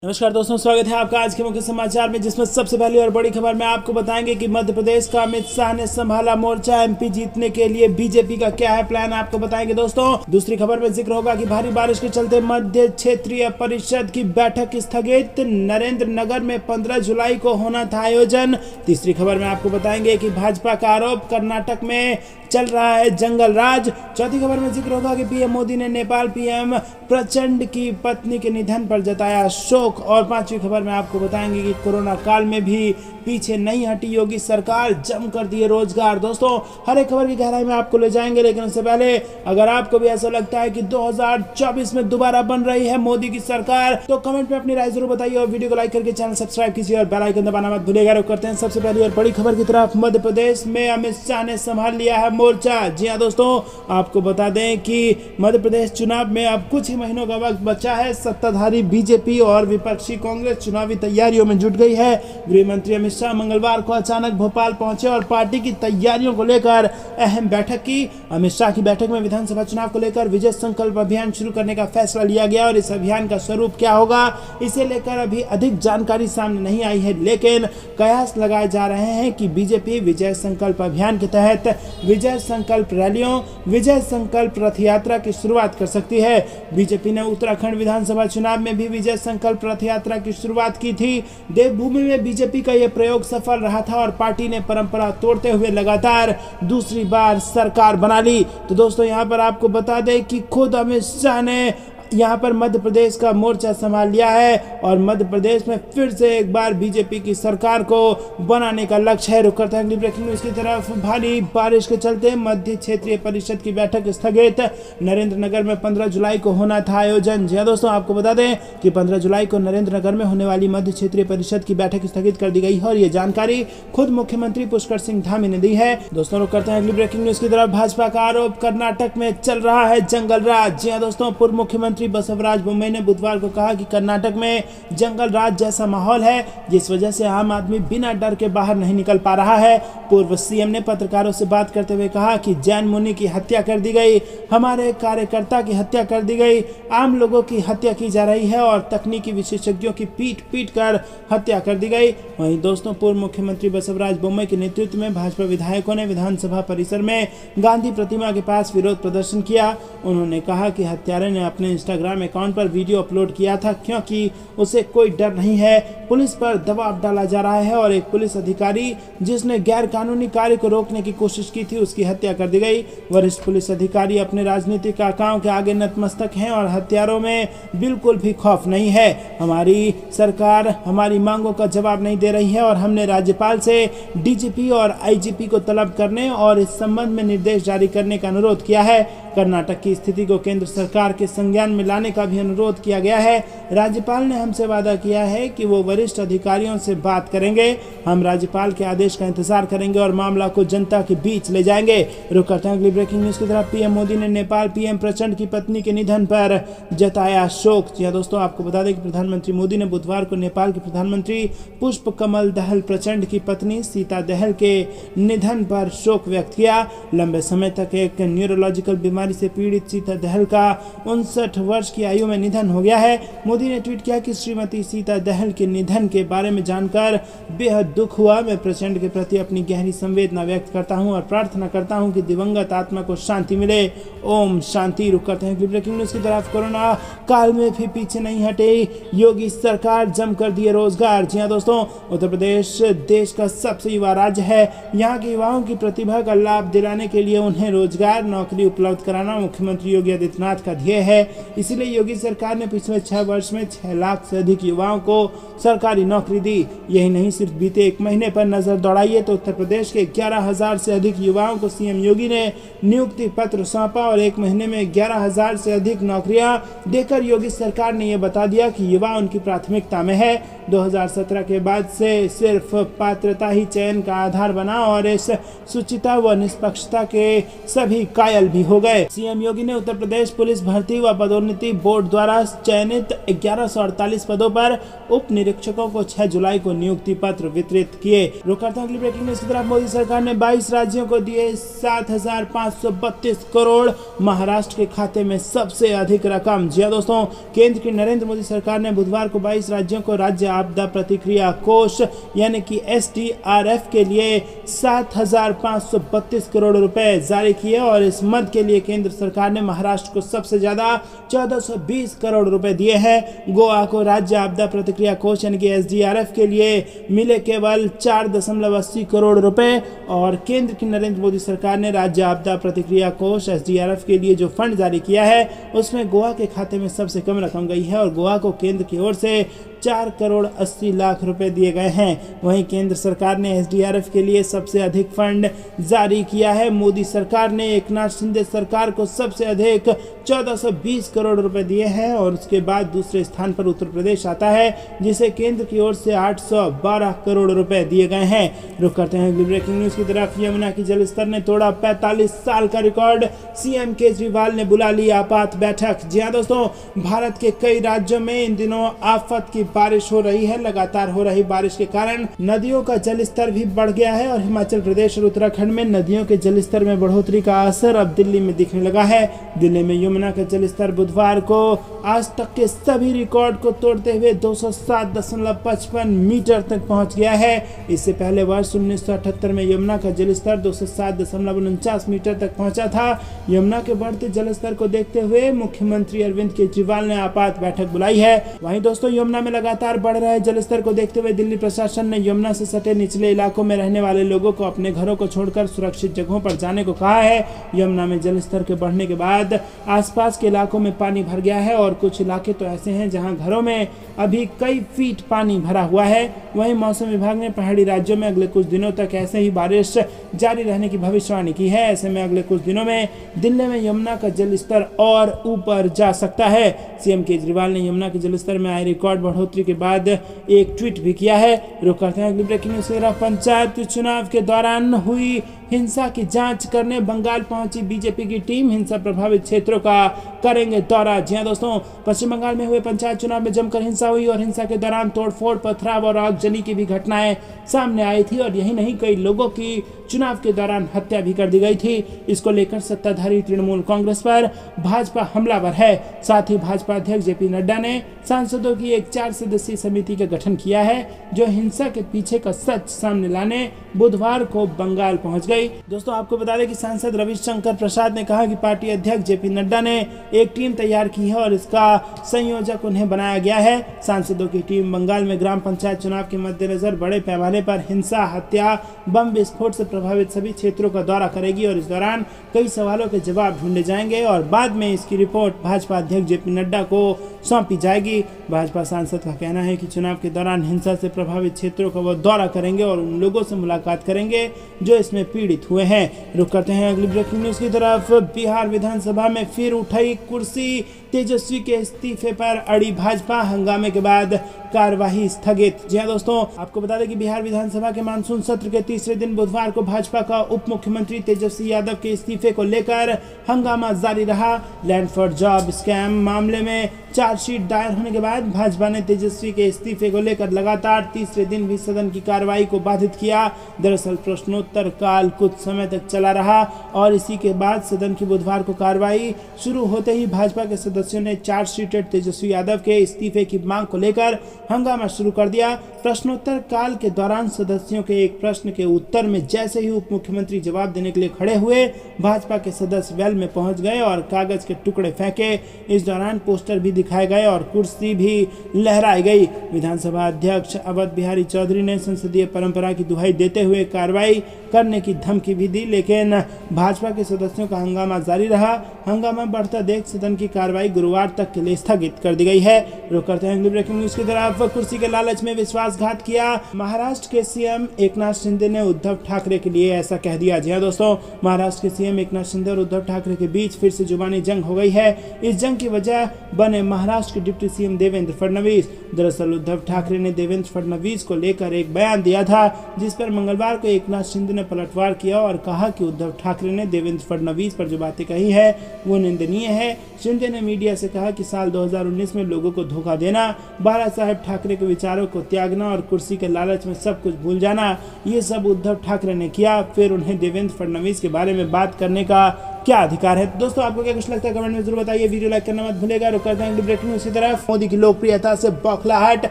नमस्कार दोस्तों, स्वागत है आपका आज के मुख्य समाचार में, जिसमें सबसे पहली और बड़ी खबर में आपको बताएंगे कि मध्य प्रदेश का अमित शाह ने संभाला मोर्चा। एमपी जीतने के लिए बीजेपी का क्या है प्लान, आपको बताएंगे दोस्तों। दूसरी खबर में जिक्र होगा कि भारी बारिश के चलते मध्य क्षेत्रीय परिषद की बैठक स्थगित, नरेंद्र नगर में 15 जुलाई को होना था आयोजन। तीसरी खबर में आपको बताएंगे कि भाजपा का आरोप, कर्नाटक में चल रहा है जंगल राज। चौथी खबर में जिक्र होगा कि पीएम मोदी ने नेपाल पीएम प्रचंड की पत्नी के निधन पर जताया शोक। और पांचवी खबर में आपको बताएंगे कि कोरोना काल में भी पीछे नहीं हटी योगी सरकार, जम कर दिए रोजगार। दोस्तों, हर एक खबर की गहराई में आपको ले जाएंगे, लेकिन उससे पहले अगर आपको भी ऐसा लगता है कि 2024 में दोबारा बन रही है मोदी की सरकार, तो कमेंट में अपनी राय जरूर बताइए और वीडियो को लाइक करके चैनल सब्सक्राइब कीजिए और बेल आइकन दबाना मत भूलिएगा। करते हैं सबसे पहली और बड़ी खबर की तरफ। मध्य प्रदेश में अमित शाह ने संभाल लिया है मोर्चा। जी हाँ दोस्तों, आपको बता दें कि मध्य प्रदेश चुनाव में अब कुछ ही महीनों का वक्त बचा है। सत्ताधारी बीजेपी और विपक्षी कांग्रेस चुनावी तैयारियों में जुट गई है। गृह मंत्री अमित शाह मंगलवार को अचानक भोपाल पहुंचे और पार्टी की तैयारियों को लेकर अहम बैठक की। अमित शाह की बैठक में विधानसभा चुनाव को लेकर विजय संकल्प अभियान शुरू करने का फैसला लिया गया और इस अभियान का स्वरूप क्या होगा, इसे लेकर अभी अधिक जानकारी सामने नहीं आई है, लेकिन कयास लगाए जा रहे हैं कि बीजेपी विजय संकल्प अभियान के तहत विजय संकल्प रैलियों, विजय संकल्प रथ यात्रा की शुरुआत कर सकती है। बीजेपी ने उत्तराखंड विधानसभा चुनाव में भी विजय संकल्प रथ यात्रा की शुरुआत की थी। देवभूमि में बीजेपी का यह प्रयोग सफल रहा था और पार्टी ने परंपरा तोड़ते हुए लगातार दूसरी बार सरकार बना ली। तो दोस्तों, यहाँ पर आपको बता दें कि खुद अमित शाह ने यहाँ पर मध्य प्रदेश का मोर्चा संभाल लिया है और मध्य प्रदेश में फिर से एक बार बीजेपी की सरकार को बनाने का लक्ष्य है। रुक करते हैं अगली ब्रेकिंग न्यूज की तरफ। भारी बारिश के चलते मध्य क्षेत्रीय परिषद की बैठक स्थगित, नरेंद्र नगर में 15 जुलाई को होना था आयोजन। जी दोस्तों, आपको बता दें कि 15 जुलाई को नरेंद्र नगर में होने वाली मध्य क्षेत्रीय परिषद की बैठक स्थगित कर दी गई है और ये जानकारी खुद मुख्यमंत्री पुष्कर सिंह धामी ने दी है। दोस्तों, रुक करते हैं अगली ब्रेकिंग न्यूज की तरफ। भाजपा का आरोप, कर्नाटक में चल रहा है जंगल राज। जी दोस्तों, पूर्व मुख्यमंत्री बसवराज बोम्मई ने बुधवार को कहा कि कर्नाटक में जंगल राज जैसा माहौल है, जिस वजह से आम आदमी बिना डर के बाहर नहीं निकल पा रहा है। पूर्व सीएम ने पत्रकारों से बात करते हुए कहा कि जैन मुनि की हत्या कर दी गई, हमारे कार्यकर्ता की हत्या कर दी गई, आम लोगों की हत्या की जा रही है और तकनीकी विशेषज्ञों की पीट पीट कर हत्या कर दी गई। वहीं दोस्तों, पूर्व मुख्यमंत्री बसवराज बोम्मई के नेतृत्व में भाजपा विधायकों ने विधानसभा परिसर में गांधी प्रतिमा के पास विरोध प्रदर्शन किया। उन्होंने कहा कि हत्यारे ने अपने इंस्टाग्राम अकाउंट पर वीडियो अपलोड किया था क्योंकि उसे कोई डर नहीं है। पुलिस पर दबाव डाला जा रहा है और एक पुलिस अधिकारी जिसने गैर कानूनी कार्य को रोकने की कोशिश की थी, उसकी हत्या कर दी गई। वरिष्ठ पुलिस अधिकारी अपने राजनीतिक आकाओं के आगे नतमस्तक हैं और हत्यारों में बिल्कुल भी खौफ नहीं है। हमारी सरकार हमारी मांगों का जवाब नहीं दे रही है और हमने राज्यपाल से डीजीपी और आईजीपी को तलब करने और इस संबंध में निर्देश जारी करने का अनुरोध किया है। कर्नाटक की स्थिति को केंद्र सरकार के संज्ञान में लाने का भी अनुरोध किया गया है। राज्यपाल ने हमसे वादा किया है कि वो वरिष्ठ अधिकारियों से बात करेंगे। हम राज्यपाल के आदेश का इंतजार करेंगे और मामला को जनता के बीच ले जाएंगे। रुक करते हैं अगली ब्रेकिंग न्यूज की तरफ। पीएम मोदी ने नेपाल पीएम प्रचंड की पत्नी के निधन पर जताया शोक। जी दोस्तों, आपको बता दें कि प्रधानमंत्री मोदी ने बुधवार को नेपाल के प्रधानमंत्री पुष्प कमल दहल प्रचंड की पत्नी सीता दहल के निधन पर शोक व्यक्त किया। लंबे समय तक एक न्यूरोलॉजिकल बीमारी से पीड़ित सीता दहल का 59 वर्ष की आयु में निधन हो गया है। मोदी ने ट्वीट किया कि श्रीमती सीता दहल के निधन के बारे में जानकर बेहद दुख हुआ। मैं प्रचंड के प्रति अपनी गहरी संवेदना व्यक्त करता हूं और प्रार्थना करता हूं कि दिवंगत आत्मा को शांति मिले। ओम शांति। रुक करते हैं ब्रेकिंग न्यूज की तरफ। कोरोना काल में भी पीछे नहीं हटे योगी सरकार, जम कर दिए रोजगार। जी हाँ दोस्तों, उत्तर प्रदेश देश का सबसे युवा राज्य है। यहाँ के युवाओं की प्रतिभा का लाभ दिलाने के लिए उन्हें रोजगार नौकरी उपलब्ध कराना मुख्यमंत्री योगी आदित्यनाथ का ध्येय है। इसीलिए योगी सरकार ने पिछले 6 वर्ष में 6 लाख से अधिक युवाओं को सरकारी नौकरी दी। यही नहीं, सिर्फ बीते 1 महीने पर नजर दौड़ाइए तो उत्तर प्रदेश के 11,000 से अधिक युवाओं को सीएम योगी ने नियुक्ति पत्र सौंपा और 1 महीने में 11,000 से अधिक नौकरियां देकर योगी सरकार ने यह बता दिया कि युवा उनकी प्राथमिकता में है। 2017 के बाद से सिर्फ पात्रता ही चयन का आधार बना और इस शुचिता व निष्पक्षता के सभी कायल भी हो गए। सीएम योगी ने उत्तर प्रदेश पुलिस भर्ती व पदोन्नति पदोन्नति बोर्ड द्वारा चयनित 1148 पदों पर उप निरीक्षकों को 6 जुलाई को नियुक्ति पत्र वितरित किए। रुक करते हैं अगली ब्रेकिंग न्यूज की तरफ। मोदी सरकार ने 22 राज्यों को दिए 7,532 करोड़, महाराष्ट्र के खाते में सबसे अधिक रकम। जी दोस्तों, केंद्र की नरेंद्र मोदी सरकार ने बुधवार को 22 राज्यों को राज्य आपदा प्रतिक्रिया कोष यानी कि SDRF के लिए 7,532 करोड़ रुपए जारी किए और इस मद के लिए केंद्र सरकार ने महाराष्ट्र को सबसे ज्यादा 1420 करोड़ रुपए दिए हैं। गोवा को राज्य आपदा प्रतिक्रिया कोष यानी कि SDRF के लिए मिले केवल 4.80 करोड़ रुपए और केंद्र की नरेंद्र मोदी सरकार ने राज्य आपदा प्रतिक्रिया कोष SDRF के लिए जो फंड जारी किया है उसमें गोवा के खाते में सबसे कम रकम गई है और गोवा को केंद्र की ओर से 4 करोड़ 80 लाख रुपए दिए गए हैं। वहीं केंद्र सरकार ने SDRF के लिए सबसे अधिक फंड जारी किया है। मोदी सरकार ने एकनाथ शिंदे सरकार को सबसे अधिक 1420 करोड़ रुपए दिए हैं और उसके बाद दूसरे स्थान पर उत्तर प्रदेश आता है जिसे केंद्र की ओर से 812 करोड़ रुपए दिए गए हैं। रुक करते हैं अगली ब्रेकिंग न्यूज की तरफ। यमुना की जल स्तर ने तोड़ा 45 साल का रिकॉर्ड, CM केजरीवाल ने बुला ली आपात बैठक। जी हाँ दोस्तों, भारत के कई राज्यों में इन दिनों आफत की बारिश हो रही है। लगातार हो रही बारिश के कारण नदियों का जलस्तर भी बढ़ गया है और हिमाचल प्रदेश और उत्तराखंड में नदियों के जलस्तर में बढ़ोतरी का असर अब दिल्ली में दिखने लगा है। दिल्ली में यमुना का जलस्तर बुधवार को आज तक के सभी रिकॉर्ड को तोड़ते हुए 207.55 मीटर तक पहुंच गया है। इससे पहले वर्ष 1978 में यमुना का जलस्तर 207.49 मीटर तक पहुंचा था। यमुना के बढ़ते जलस्तर को देखते हुए मुख्यमंत्री अरविंद केजरीवाल ने आपात बैठक बुलाई है। वहीं दोस्तों, यमुना में लगातार बढ़ रहे जलस्तर को देखते हुए दिल्ली प्रशासन ने यमुना से सटे निचले इलाकों में रहने वाले लोगों को अपने घरों को छोड़कर सुरक्षित जगहों पर जाने को कहा है। यमुना में जलस्तर के बढ़ने के बाद आसपास के इलाकों में पानी भर गया है और कुछ इलाके तो ऐसे हैं जहां घरों में अभी कई फीट पानी भरा हुआ है। वहीं मौसम विभाग ने पहाड़ी राज्यों में अगले कुछ दिनों तक ऐसे ही बारिश जारी रहने की भविष्यवाणी की है। ऐसे में अगले कुछ दिनों में दिल्ली में यमुना का जलस्तर और ऊपर जा सकता है। CM केजरीवाल ने यमुना के जलस्तर में आए रिकॉर्ड बढ़ोतरी के बाद एक ट्वीट भी किया है। रुक करते हैं अगली ब्रेकिंग न्यूज की तरफ। पंचायत चुनाव के दौरान हुई हिंसा की जांच करने बंगाल पहुंची बीजेपी की टीम, हिंसा प्रभावित क्षेत्रों का करेंगे दौरा। जी हां दोस्तों, पश्चिम बंगाल में हुए पंचायत चुनाव में जमकर हिंसा हुई और हिंसा के दौरान तोड़फोड़, पथराव और आगजनी की भी घटनाएं सामने आई थी और यही नहीं, कई लोगों की चुनाव के दौरान हत्या भी कर दी गई थी। इसको लेकर सत्ताधारी तृणमूल कांग्रेस पर भाजपा हमलावर है। साथ ही भाजपा अध्यक्ष JP नड्डा ने सांसदों की एक 4 सदस्यीय समिति का गठन किया है जो हिंसा के पीछे का सच सामने लाने बुधवार को बंगाल पहुंच गई। दोस्तों, आपको बता दें कि सांसद रविशंकर प्रसाद ने कहा कि पार्टी अध्यक्ष JP नड्डा ने एक टीम तैयार की है और इसका संयोजक उन्हें बनाया गया है। सांसदों की टीम बंगाल में ग्राम पंचायत चुनाव के मद्देनजर बड़े पैमाने पर हिंसा, हत्या, बम विस्फोट से प्रभावित सभी क्षेत्रों का दौरा करेगी और इस दौरान कई सवालों के जवाब ढूंढे जाएंगे और बाद में इसकी रिपोर्ट भाजपा अध्यक्ष JP नड्डा को सौंपी जाएगी। भाजपा सांसद का कहना है कि चुनाव के दौरान हिंसा से प्रभावित क्षेत्रों का वो दौरा करेंगे और उन लोगों से मुलाकात करेंगे जो इसमें पीड़ित हुए हैं। रुक करते हैं अगली ब्रेकिंग न्यूज की तरफ। बिहार विधानसभा में फिर उठाई कुर्सी, तेजस्वी के इस्तीफे पर अड़ी भाजपा, हंगामे के बाद कार्यवाही स्थगित। जी हां दोस्तों, आपको बता दें कि बिहार विधानसभा के मानसून सत्र के तीसरे दिन बुधवार को भाजपा का उप मुख्यमंत्री तेजस्वी यादव के इस्तीफे को लेकर हंगामा जारी रहा। लैंड फॉर जॉब स्कैम मामले में चार्जशीट दायर होने के बाद भाजपा ने तेजस्वी के इस्तीफे को लेकर लगातार तीसरे दिन भी सदन की कार्रवाई को बाधित किया। दरअसल प्रश्नोत्तर काल कुछ समय तक चला रहा और इसी के बाद सदन की बुधवार को कार्रवाई शुरू होते ही भाजपा के सदस्यों ने चार्जशीटेड तेजस्वी यादव के इस्तीफे की मांग को लेकर हंगामा शुरू कर दिया। प्रश्नोत्तर काल के दौरान सदस्यों के एक प्रश्न के उत्तर में जैसे ही उप मुख्यमंत्री जवाब देने के लिए खड़े हुए, भाजपा के सदस्य वेल में पहुंच गए और कागज के टुकड़े फेंके। इस दौरान पोस्टर भी दिखाए गए और कुर्सी भी लहराई गई। विधानसभा अध्यक्ष अवध बिहारी चौधरी ने संसदीय परंपरा की दुहाई देते हुए कार्रवाई करने की धमकी भी दी, लेकिन भाजपा के सदस्यों का हंगामा जारी रहा। हंगामा बढ़ता देख सदन की कार्रवाई गुरुवार तक के लिए स्थगित कर दी गई है। रुक करते हैं अगली ब्रेकिंग न्यूज की तरफ। कुर्सी के लालच में विश्वासघात किया, महाराष्ट्र के CM एकनाथ शिंदे ने उद्धव ठाकरे के लिए ऐसा कह दिया। जी हां दोस्तों, महाराष्ट्र के CM एकनाथ शिंदे और उद्धव ठाकरे के बीच फिर से जुबानी जंग हो गई है। इस जंग की वजह बने महाराष्ट्र के डिप्टी CM देवेंद्र फडणवीस। दरअसल उद्धव ठाकरे ने देवेंद्र फडणवीस को लेकर एक बयान दिया था जिस पर मंगलवार को एकनाथ शिंदे ने पलटवार किया और कहा कि उद्धव ठाकरे ने देवेंद्र फडणवीस पर जो बातें कही है वो निंदनीय है। शिंदे ने मीडिया से कहा कि साल 2019 में लोगों को धोखा देना, बाला साहेब ठाकरे के विचारों को त्यागना और कुर्सी के लालच में सब कुछ भूल जाना, ये सब उद्धव ठाकरे ने किया। फिर उन्हें देवेंद्र फडणवीस के बारे में बात करने का क्या अधिकार है? दोस्तों आपको क्या कुछ लगता है कमेंट में जरूर बताइए। वीडियो लाइक करना मत भूलिएगा। रुक करते हैं ब्रेकिंग न्यूज़ की तरफ। मोदी की लोकप्रियता से बौखलाहट,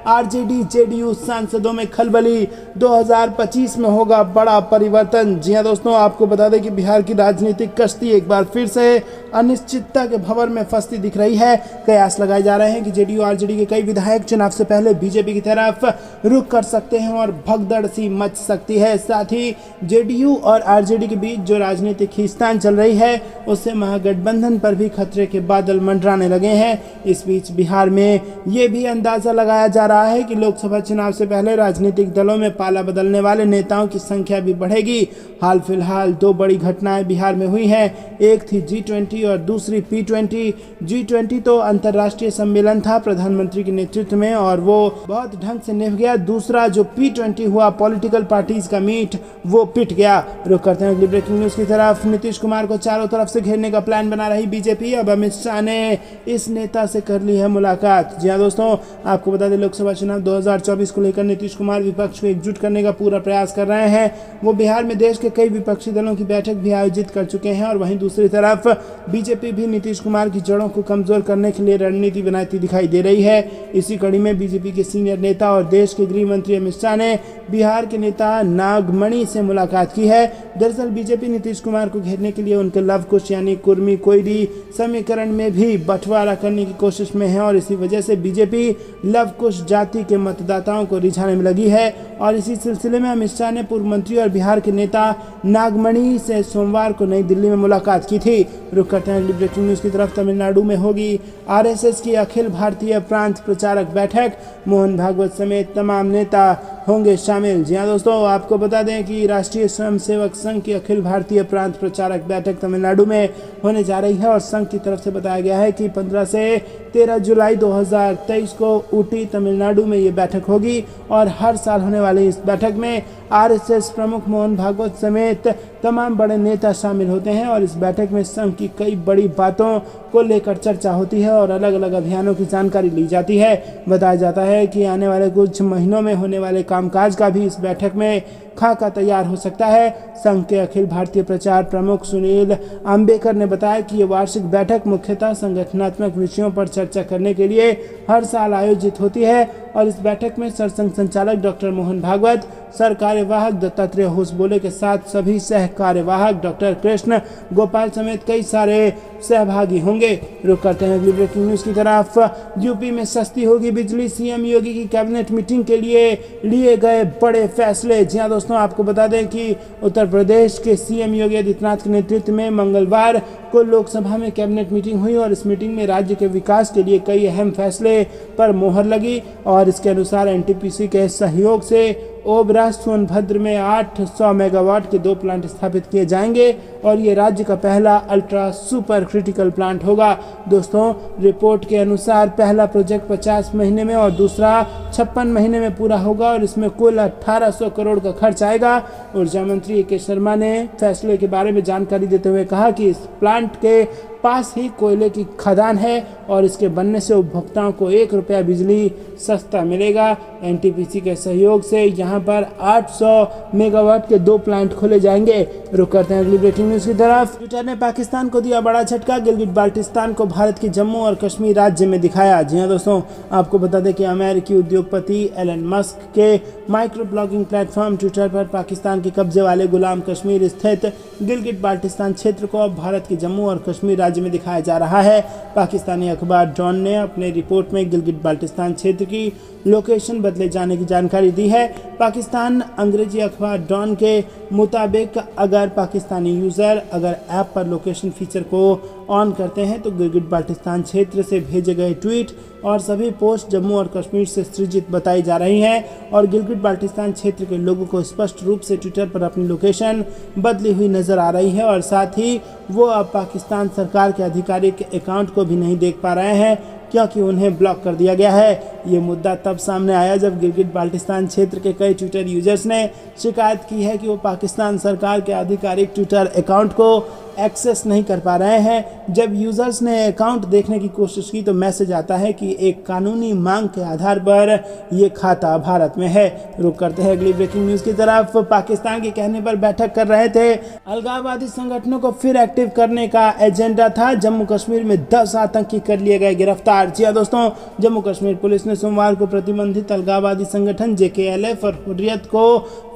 आरजेडी जेडीयू सांसदों में खलबली, 2025 में होगा बड़ा परिवर्तन। जी हां दोस्तों, आपको बता दें कि बिहार की राजनीतिक कश्ती एक बार फिर से अनिश्चितता के भंवर में फंसती दिख रही है। कयास लगाए जा रहे हैं कि जेडीयू आरजेडी के कई विधायक चुनाव से पहले बीजेपी की तरफ रुख कर सकते हैं और भगदड़ सी मच सकती है। साथ ही जेडीयू और आरजेडी के बीच जो राजनीतिक खींचतान चल रही है उससे महागठबंधन पर भी खतरे के बादल मंडराने लगे हैं। इस बीच बिहार में ये भी अंदाजा लगाया जा रहा है कि लोकसभा चुनाव से पहले राजनीतिक दलों में पाला बदलने वाले नेताओं की संख्या भी बढ़ेगी। हाल फिलहाल दो बड़ी घटनाएं बिहार में हुई हैं। एक थी G20 और दूसरी P20। G20 तो अंतर्राष्ट्रीय सम्मेलन था प्रधानमंत्री के नेतृत्व में और वो बहुत ढंग से निभ गया। दूसरा जो P20 हुआ पॉलिटिकल पार्टीज का मीट, वो पिट गया। रुक करते हैं अगली ब्रेकिंग न्यूज की तरफ। नीतीश कुमार को चारों तरफ से घेरने का प्लान बना रही बीजेपी। अब अमित शाह ने इस नेता से कर ली है मुलाकात। जी हाँ दोस्तों, आपको बता दें लोकसभा चुनाव 2024 को लेकर नीतीश कुमार विपक्ष को एकजुट करने का पूरा प्रयास कर रहे हैं। वो बिहार में देश के कई विपक्षी दलों की बैठक भी आयोजित कर चुके हैं और वहीं दूसरी तरफ बीजेपी भी नीतीश कुमार की जड़ों को कमजोर करने के लिए रणनीति बनाती दिखाई दे रही है। इसी कड़ी में बीजेपी के सीनियर नेता और देश के गृह मंत्री अमित शाह ने बिहार के नेता नागमणि से मुलाकात की है। दरअसल बीजेपी नीतीश कुमार को घेरने के लिए उनके लव कुश यानी कुर्मी कोयरी समीकरण में भी बंटवारा करने की कोशिश में है और इसी वजह से बीजेपी लव कुश जाति के मतदाताओं को रिझाने में लगी है। और इसी सिलसिले में अमित शाह ने पूर्व मंत्री और बिहार के नेता नागमणि से सोमवार को नई दिल्ली में मुलाकात की थी। रुक करते हैं अगली ब्रेकिंग न्यूज की तरफ। तमिलनाडु में होगी आरएसएस की अखिल भारतीय प्रांत प्रचारक बैठक, मोहन भागवत समेत तमाम नेता होंगे शामिल। जी हाँ दोस्तों, आपको बता दें कि राष्ट्रीय स्वयंसेवक संघ की अखिल भारतीय प्रांत प्रचारक बैठक तमिलनाडु में होने जा रही है और संघ की तरफ से बताया गया है कि 15 से 13 जुलाई 2023 को ऊटी तमिलनाडु में ये बैठक होगी और हर साल होने वाली इस बैठक में आरएसएस प्रमुख मोहन भागवत समेत तमाम बड़े नेता शामिल होते हैं और इस बैठक में संघ की कई बड़ी बातों को लेकर चर्चा होती है और अलग अलग अभियानों की जानकारी ली जाती है। बताया जाता है कि आने वाले कुछ महीनों में होने वाले कामकाज का भी इस बैठक में खाका तैयार हो सकता है। संघ के अखिल भारतीय प्रचार प्रमुख सुनील अंबेकर ने बताया कि ये वार्षिक बैठक मुख्यतः संगठनात्मक विषयों पर चर्चा करने के लिए हर साल आयोजित होती है और इस बैठक में सरसंघ संचालक डॉक्टर मोहन भागवत, सर कार्यवाहक दत्तात्रेय होसबोले के साथ सभी सह कार्यवाहक डॉक्टर कृष्ण गोपाल समेत कई सारे सहभागी होंगे। रुक करते हैं अगली ब्रेकिंग न्यूज की तरफ। यूपी में सस्ती होगी बिजली, सीएम योगी की कैबिनेट मीटिंग के लिए गए बड़े फैसले। जी हाँ दोस्तों, आपको बता दें कि उत्तर प्रदेश के सीएम योगी आदित्यनाथ के नेतृत्व में मंगलवार को लोकसभा में कैबिनेट मीटिंग हुई और इस मीटिंग में राज्य के विकास के लिए कई अहम फैसले पर मोहर लगी और इसके अनुसार एनटीपीसी के सहयोग से ओबरा सोनभद्र में 800 मेगावाट के 2 प्लांट स्थापित किए जाएंगे और ये राज्य का पहला अल्ट्रा सुपर क्रिटिकल प्लांट होगा। दोस्तों, रिपोर्ट के अनुसार पहला प्रोजेक्ट 50 महीने में और दूसरा 56 महीने में पूरा होगा और इसमें कुल 1800 करोड़ का खर्च आएगा। ऊर्जा मंत्री ए.के. शर्मा ने फैसले के बारे में जानकारी देते हुए कहा कि इस प्लांट के पास ही कोयले की खदान है और इसके बनने से उपभोक्ताओं को 1 रुपया बिजली सस्ता मिलेगा। एनटीपीसी के सहयोग से यहाँ पर 800 मेगावाट के 2 प्लांट खोले जाएंगे। रुक करते हैं अगली ब्रेकिंग न्यूज की तरफ। ट्विटर ने पाकिस्तान को दिया बड़ा झटका, गिलगिट बाल्टिस्तान को भारत की जम्मू और कश्मीर राज्य में दिखाया। जी हाँ दोस्तों, आपको बता दें कि अमेरिकी उद्योगपति एलन मस्क के माइक्रो ब्लॉगिंग प्लेटफॉर्म ट्विटर पर पाकिस्तान के कब्जे वाले गुलाम कश्मीर स्थित गिलगिट बाल्टिस्तान क्षेत्र को अब भारत के जम्मू और कश्मीर राज्य में दिखाया जा रहा है। पाकिस्तानी अखबार डॉन ने अपने रिपोर्ट में गिलगिट बाल्टिस्तान क्षेत्र की लोकेशन बदले जाने की जानकारी दी है। पाकिस्तान अंग्रेजी अखबार डॉन के मुताबिक अगर पाकिस्तानी यूज़र अगर ऐप पर लोकेशन फीचर को ऑन करते हैं तो गिलगिट बाल्टिस्तान क्षेत्र से भेजे गए ट्वीट और सभी पोस्ट जम्मू और कश्मीर से सृजित बताई जा रही हैं और गिलगिट बाल्टिस्तान क्षेत्र के लोगों को स्पष्ट रूप से ट्विटर पर अपनी लोकेशन बदली हुई नज़र आ रही है और साथ ही वो अब पाकिस्तान सरकार के आधिकारिक अकाउंट को भी नहीं देख पा रहे हैं क्योंकि उन्हें ब्लॉक कर दिया गया है। ये मुद्दा तब सामने आया जब गिलगिट बाल्टिस्तान क्षेत्र के कई ट्विटर यूजर्स ने शिकायत की है कि वो पाकिस्तान सरकार के आधिकारिक ट्विटर अकाउंट को एक्सेस नहीं कर पा रहे हैं। जब यूजर्स ने अकाउंट देखने की कोशिश की तो मैसेज आता है कि एक कानूनी मांग के आधार पर ये खाता भारत में है। रुक करते हैं अगली ब्रेकिंग न्यूज की तरफ। पाकिस्तान के कहने पर बैठक कर रहे थे। अलगाववादी संगठनों को फिर एक्टिव करने का एजेंडा था। जम्मू कश्मीर में 10 आतंकी कर लिए गए गिरफ्तार। जी हां दोस्तों, जम्मू कश्मीर पुलिस ने सोमवार को प्रतिबंधित अलगाववादी संगठन JKLF और हुर्रियत को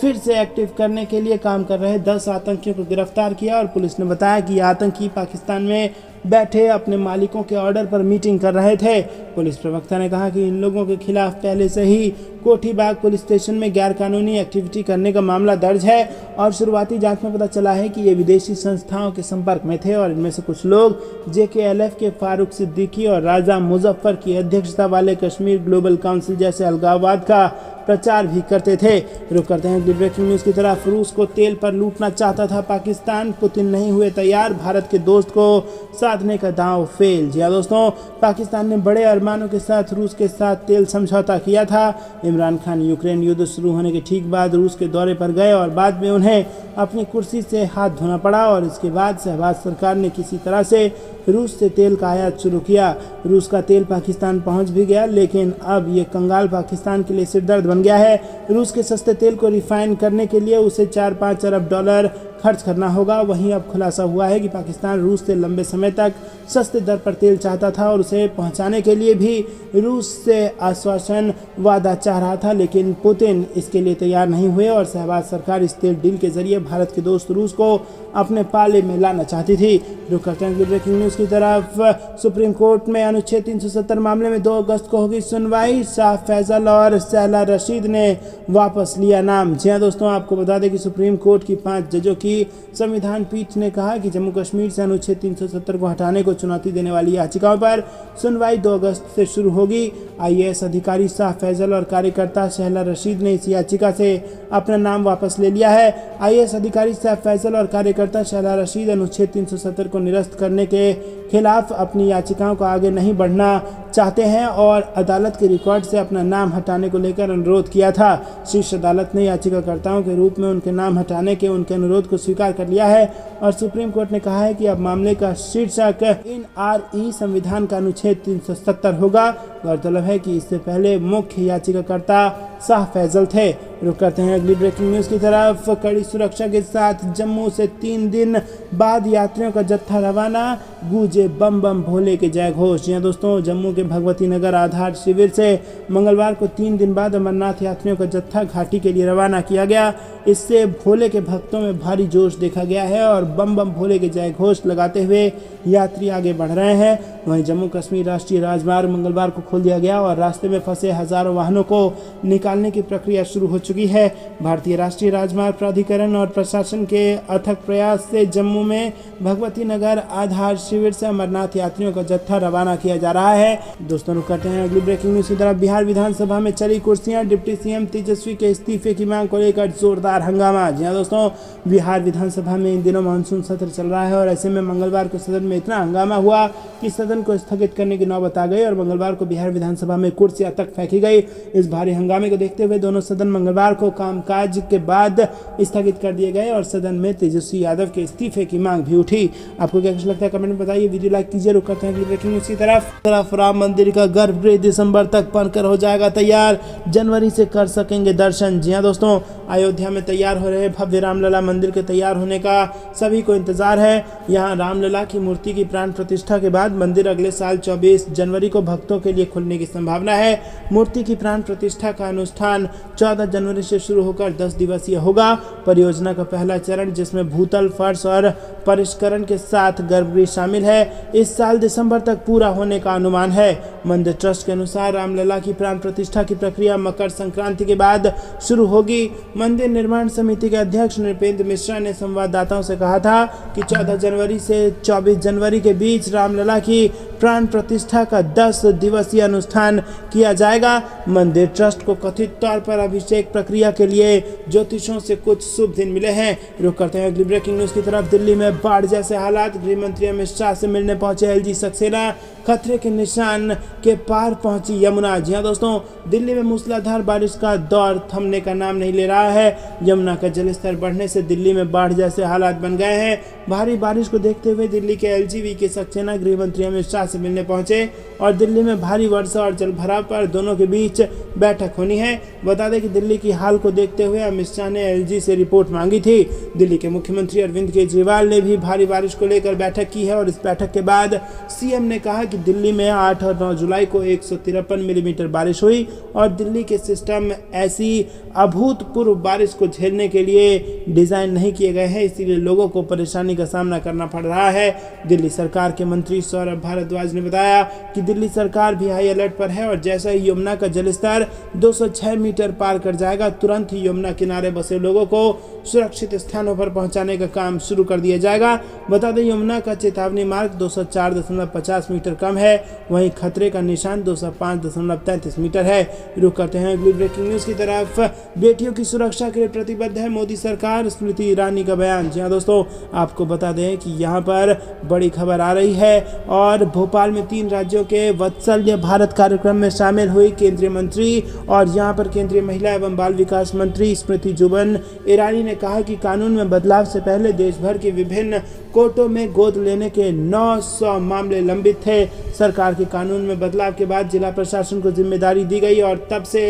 फिर से एक्टिव करने के लिए काम कर रहे 10 आतंकियों को गिरफ्तार किया और पुलिस ने बताया कि आतंकी पाकिस्तान में बैठे अपने मालिकों के ऑर्डर पर मीटिंग कर रहे थे। पुलिस प्रवक्ता ने कहा कि इन लोगों के खिलाफ पहले से ही कोठीबाग पुलिस स्टेशन में गैरकानूनी एक्टिविटी करने का मामला दर्ज है और शुरुआती जांच में पता चला है कि ये विदेशी संस्थाओं के संपर्क में थे और इनमें से कुछ लोग JKLF के फारूक सिद्दीकी और राजा मुजफ्फर की अध्यक्षता वाले कश्मीर ग्लोबल काउंसिल जैसे अलगाववाद का प्रचार भी करते थे। रुक करते हैं ब्रेकिंग न्यूज की तरफ। रूस को तेल पर लूटना चाहता था पाकिस्तान, पुतिन नहीं हुए तैयार, भारत के दोस्त को साधने का दांव फेल। जी हां दोस्तों, पाकिस्तान ने बड़े अरमानों के साथ रूस के साथ तेल समझौता किया था। इमरान खान यूक्रेन युद्ध शुरू होने के ठीक बाद रूस के दौरे पर गए और बाद में उन्हें अपनी कुर्सी से हाथ धोना पड़ा और इसके बाद शहबाज सरकार ने किसी तरह से रूस से तेल का आयात शुरू किया। रूस का तेल पाकिस्तान पहुंच भी गया, लेकिन अब ये कंगाल पाकिस्तान के लिए सिरदर्द बन गया है। रूस के सस्ते तेल को रिफाइन करने के लिए उसे 4-5 अरब डॉलर खर्च करना होगा। वहीं अब खुलासा हुआ है कि पाकिस्तान रूस से लंबे समय तक सस्ते दर पर तेल चाहता था और उसे पहुंचाने के लिए भी रूस से आश्वासन वादा चाह रहा था, लेकिन पुतिन इसके लिए तैयार नहीं हुए और शहबाज सरकार इस तेल डील के जरिए भारत के दोस्त रूस को अपने पाले में लाना चाहती थी। रुक करते हैं ब्रेकिंग न्यूज की तरफ। सुप्रीम कोर्ट में अनुच्छेद 370 मामले में 2 अगस्त को होगी सुनवाई। शाह फैसल और शहला रशीद ने वापस लिया नाम। जी हां दोस्तों, आपको बता दें कि सुप्रीम कोर्ट की 5 जजों की संविधान पीठ ने कहा कि जम्मू कश्मीर से अनुच्छेद 370 को हटाने को चुनौती देने वाली याचिकाओं पर सुनवाई 2 अगस्त से शुरू होगी। IAS अधिकारी शाह फैसल और कार्यकर्ता शहला रशीद ने इस याचिका से अपना नाम वापस ले लिया है। IAS अधिकारी शाह फैसल और कार्यकर्ता शहला रशीद अनुच्छेद 370 को निरस्त करने के खिलाफ अपनी याचिकाओं को आगे नहीं बढ़ना चाहते हैं और अदालत के रिकॉर्ड से अपना नाम हटाने को लेकर अनुरोध किया था। शीर्ष अदालत ने याचिकाकर्ताओं के रूप में उनके नाम हटाने के उनके अनुरोध को स्वीकार कर लिया है और सुप्रीम कोर्ट ने कहा है कि अब मामले का शीर्षक NRE संविधान का अनुच्छेद 370 होगा। गौरतलब है कि इससे पहले मुख्य याचिकाकर्ता शाह फैसल थे। रुक करते हैं अगली ब्रेकिंग न्यूज की तरफ। कड़ी सुरक्षा के साथ जम्मू से 3 दिन बाद यात्रियों का जत्था रवाना, गूंजे बम बम भोले के जय घोष। जी हां दोस्तों, जम्मू के भगवती नगर आधार शिविर से मंगलवार को 3 दिन बाद अमरनाथ यात्रियों का जत्था घाटी के लिए रवाना किया गया। इससे भोले के भक्तों में भारी जोश देखा गया है और बम बम भोले के जय घोष लगाते हुए यात्री आगे बढ़ रहे हैं। वहीं जम्मू कश्मीर राष्ट्रीय राजमार्ग मंगलवार को खोल दिया गया और रास्ते में फंसे हजारों वाहनों को निकालने की प्रक्रिया शुरू हो चुकी है। भारतीय राष्ट्रीय राजमार्ग प्राधिकरण और प्रशासन के अथक प्रयास से जम्मू में भगवती नगर आधार शिविर से अमरनाथ यात्रियों का जत्था रवाना किया जा रहा है। दोस्तों, रुक करते हैं अगली ब्रेकिंग न्यूज की तरफ। बिहार विधानसभा में चली कुर्सियां, डिप्टी CM तेजस्वी के इस्तीफे की मांग को लेकर जोरदार हंगामा। जी हां दोस्तों, बिहार विधानसभा में इन दिनों मानसून सत्र चल रहा है और ऐसे में मंगलवार को सदन में इतना हंगामा हुआ कि सदन को स्थगित करने की नौबत आ गई और मंगलवार को बिहार विधानसभा में कुर्सियां तक फेंकी गई। इस भारी हंगामे को देखते हुए दोनों सदन मंगलवार को कामकाज के बाद स्थगित कर दिए गए और सदन में तेजस्वी यादव के इस्तीफे की मांग भी उठी। आपको क्या कुछ लगता है कमेंट में बताइए। वीडियो लाइक कीजिए। रुक करते हैं अगली ब्रेकिंग न्यूज की तरफ। राम मंदिर का गर्भगृह दिसंबर तक बनकर हो जाएगा तैयार, जनवरी से कर सकेंगे दर्शन। जी हां दोस्तों, अयोध्या में तैयार हो रहे भव्य रामलला मंदिर के तैयार होने का सभी को इंतजार है। यहाँ रामलला की मूर्ति की प्राण प्रतिष्ठा के बाद मंदिर अगले साल 24 जनवरी को भक्तों के लिए खुलने की संभावना है। मूर्ति की प्राण प्रतिष्ठा का अनुष्ठान 14 जनवरी से शुरू होकर 10 दिवसीय होगा। परियोजना का पहला चरण, जिसमें भूतल, फर्श और परिष्करण के साथ गर्भगृह शामिल है, इस साल दिसंबर तक पूरा होने का अनुमान है। मंदिर ट्रस्ट के अनुसार रामलला की प्राण प्रतिष्ठा की प्रक्रिया मकर संक्रांति के बाद शुरू होगी। मंदिर निर्माण समिति के अध्यक्ष नृपेंद्र मिश्रा ने संवाददाताओं से कहा था कि 14 जनवरी से 24 जनवरी के बीच रामलला की प्राण प्रतिष्ठा का 10 दिवसीय अनुष्ठान किया जाएगा। मंदिर ट्रस्ट को कथित तौर पर अभिषेक प्रक्रिया के लिए ज्योतिषों से कुछ शुभ दिन मिले हैं। रुक करते हैं अगली ब्रेकिंग न्यूज की तरफ। दिल्ली में बाढ़ जैसे हालात। गृह मंत्री अमित शाह से मिलने पहुंचे एलजी सक्सेना। खतरे के निशान के पार पहुंची यमुना। जी हां दोस्तों, दिल्ली में मूसलाधार बारिश का दौर थमने का नाम नहीं ले रहा है। यमुना का जलस्तर बढ़ने से दिल्ली में बाढ़ जैसे हालात बन गए हैं। भारी बारिश को देखते हुए दिल्ली के एलजीवी के सक्सेना गृह मंत्री अमित शाह से मिलने पहुंचे और दिल्ली में भारी वर्षा और जलभराव पर दोनों के बीच बैठक होनी है। बता दें कि दिल्ली की हाल को देखते हुए अमित शाह ने एलजी से रिपोर्ट मांगी थी। दिल्ली के मुख्यमंत्री अरविंद केजरीवाल ने भी भारी बारिश को लेकर बैठक की है और इस बैठक के बाद सीएम ने कहा कि दिल्ली में 8 और 9 जुलाई को 153 मिलीमीटर बारिश हुई और दिल्ली के सिस्टम ऐसी अभूतपूर्व बारिश को झेलने के लिए डिजाइन नहीं किए गए हैं, इसीलिए लोगों को परेशानी का सामना करना पड़ रहा है। दिल्ली सरकार के मंत्री सौरभ भारद्वाज ने बताया कि दिल्ली सरकार भी हाई अलर्ट पर है और जैसा ही यमुना का जलस्तर 206 मीटर पार कर जाएगा, तुरंत ही यमुना किनारे बसे लोगों को सुरक्षित स्थानों पर पहुंचाने का काम शुरू कर दिया जाएगा। बता दें यमुना का चेतावनी मार्क 204.50 मीटर कम है, वहीं खतरे का निशान 205.33 मीटर है। रुक करते हैं अगली ब्रेकिंग न्यूज की तरफ। बेटियों की सुरक्षा के लिए प्रतिबद्ध है मोदी सरकार, स्मृति ईरानी का बयान। जी हां दोस्तों, आपको बता दें कि यहाँ पर बड़ी खबर आ रही है और भोपाल में 3 राज्यों के वत्सल्य भारत कार्यक्रम में शामिल हुई केंद्रीय मंत्री और यहाँ पर केंद्रीय महिला एवं बाल विकास मंत्री स्मृति जुबिन ईरानी ने कहा कि कानून में बदलाव से पहले देश भर के विभिन्न कोर्टों में गोद लेने के 900 मामले लंबित थे। सरकार के कानून में बदलाव के बाद जिला प्रशासन को जिम्मेदारी दी गई और तब से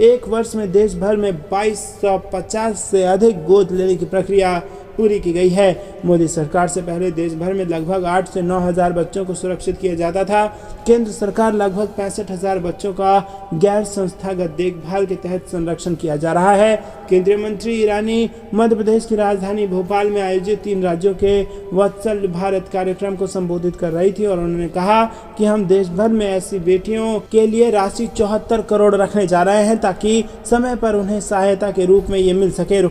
1 वर्ष में देश भर में 2250 से अधिक गोद लेने की प्रक्रिया पूरी की गई है। मोदी सरकार से पहले देश भर में लगभग 8 से 9 हज़ार बच्चों को सुरक्षित किया जाता था। केंद्र सरकार लगभग 65,000 बच्चों का गैर संस्थागत देखभाल के तहत संरक्षण किया जा रहा है। केंद्रीय मंत्री ईरानी मध्य प्रदेश की राजधानी भोपाल में आयोजित 3 राज्यों के वत्सल भारत कार्यक्रम को संबोधित कर रही थी और उन्होंने कहा कि हम देश भर में ऐसी बेटियों के लिए राशि 74 करोड़ रखने जा रहे हैं ताकि समय पर उन्हें सहायता के रूप में ये मिल सके।